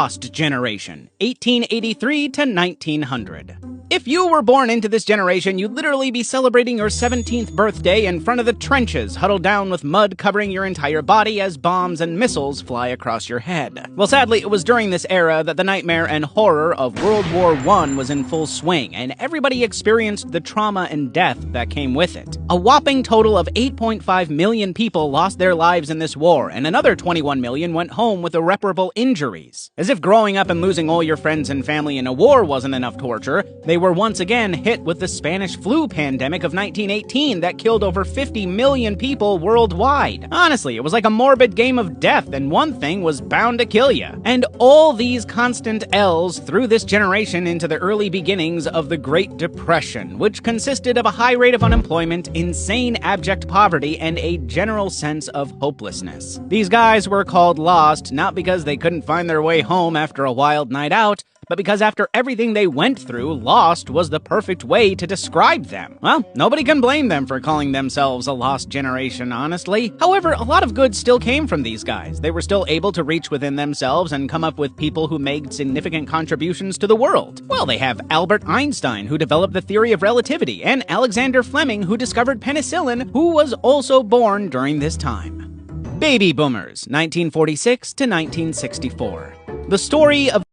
Lost Generation, 1883 to 1900. If you were born into this generation, you'd literally be celebrating your 17th birthday in front of the trenches, huddled down with mud covering your entire body as bombs and missiles fly across your head. Well, sadly, it was during this era that the nightmare and horror of World War I was in full swing, and everybody experienced the trauma and death that came with it. A whopping total of 8.5 million people lost their lives in this war, and another 21 million went home with irreparable injuries. As if growing up and losing all your friends and family in a war wasn't enough torture, they were once again hit with the Spanish flu pandemic of 1918 that killed over 50 million people worldwide. Honestly, it was like a morbid game of death, and one thing was bound to kill you. And all these constant L's threw this generation into the early beginnings of the Great Depression, which consisted of a high rate of unemployment, insane abject poverty, and a general sense of hopelessness. These guys were called lost, not because they couldn't find their way home after a wild night out, but because after everything they went through, lost was the perfect way to describe them. Well, nobody can blame them for calling themselves a lost generation, honestly. However, a lot of good still came from these guys. They were still able to reach within themselves and come up with people who made significant contributions to the world. Well, they have Albert Einstein, who developed the theory of relativity, and Alexander Fleming, who discovered penicillin, who was also born during this time. Baby Boomers, 1946 to 1964. The story of